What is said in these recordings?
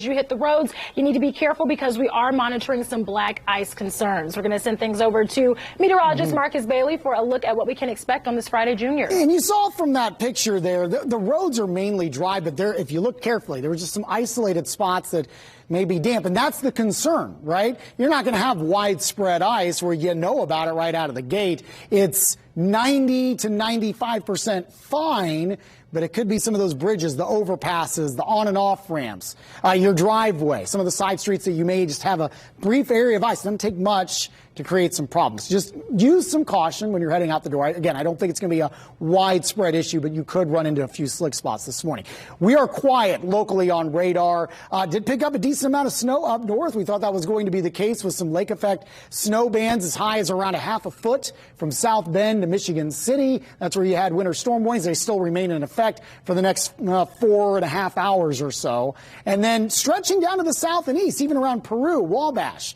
You hit the roads, you need to be careful because we are monitoring some black ice concerns. We're going to send things over to meteorologist Marcus Bailey for a look at what we can expect on this Friday, Junior. And you saw from that picture there, the roads are mainly dry, but there, if you look carefully, there were just some isolated spots that may be damp. And that's the concern, right? You're not going to have widespread ice where you know about it right out of the gate. It's 90 to 95% fine, but it could be some of those bridges, the overpasses, the on and off ramps, your driveway, some of the side streets that you may just have a brief area of ice. It doesn't take much to create some problems. Just use some caution when you're heading out the door. Again, I don't think it's going to be a widespread issue, but you could run into a few slick spots this morning. We are quiet locally on radar. Did pick up a decent amount of snow up north. We thought that was going to be the case with some lake effect snow bands as high as around a half a foot from South Bend to Michigan City. That's where you had winter storm warnings. They still remain in effect for the next 4.5 hours or so. And then stretching down to the south and east, even around Peru, Wabash,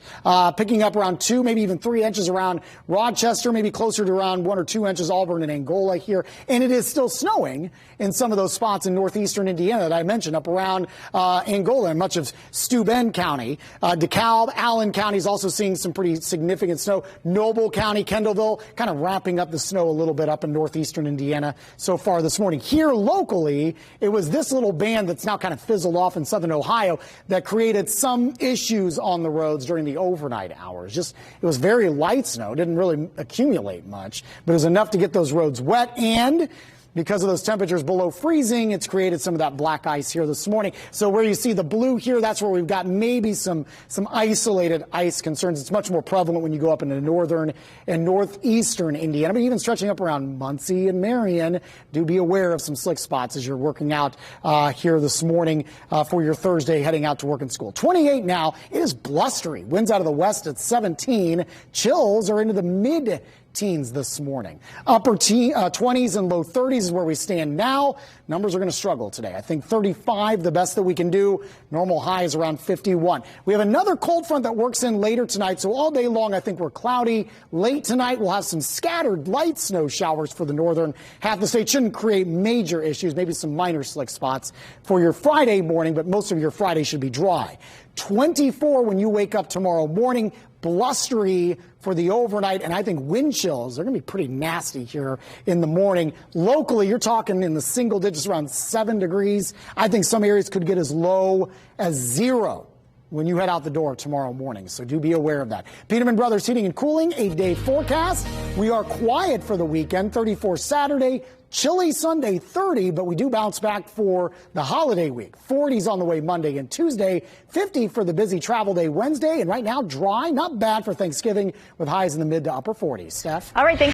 picking up around 2, maybe even 3 inches around Rochester, maybe closer to around 1 or 2 inches, Auburn and Angola here. And it is still snowing in some of those spots in northeastern Indiana that I mentioned, up around Angola and much of Steuben County. DeKalb, Allen County is also seeing some pretty significant snow. Noble County, Kendallville, kind of wrapping up the snow a little bit up in northeastern Indiana so far this morning. Here locally, it was this little band that's now kind of fizzled off in southern Ohio that created some issues on the roads during the overnight hours. It was very light snow, didn't really accumulate much, but it was enough to get those roads wet. And because of those temperatures below freezing, it's created some of that black ice here this morning. So where you see the blue here, that's where we've got maybe some isolated ice concerns. It's much more prevalent when you go up into northern and northeastern Indiana, but even stretching up around Muncie and Marion. Do be aware of some slick spots as you're working out here this morning for your Thursday heading out to work and school. 28 now. It is blustery. Winds out of the west at 17. Chills are into the mid-teens this morning. Upper 20s and low 30s is where we stand now. Numbers are going to struggle today. I think 35, the best that we can do. Normal high is around 51. We have another cold front that works in later tonight, so all day long I think we're cloudy. Late tonight we'll have some scattered light snow showers for the northern half of the state. Shouldn't create major issues, maybe some minor slick spots for your Friday morning, but most of your Friday should be dry. 24 when you wake up tomorrow morning. Blustery for the overnight, and I think wind chills are going to be pretty nasty here in the morning. Locally, you're talking in the single digits, around 7 degrees. I think some areas could get as low as 0 when you head out the door tomorrow morning, so do be aware of that. Peterman Brothers Heating and Cooling, 8-day forecast. We are quiet for the weekend, 34 Saturday, chilly Sunday, 30, but we do bounce back for the holiday week. 40s on the way Monday and Tuesday, 50 for the busy travel day Wednesday, and right now dry, not bad for Thanksgiving with highs in the mid to upper 40s. Steph? All right, thanks.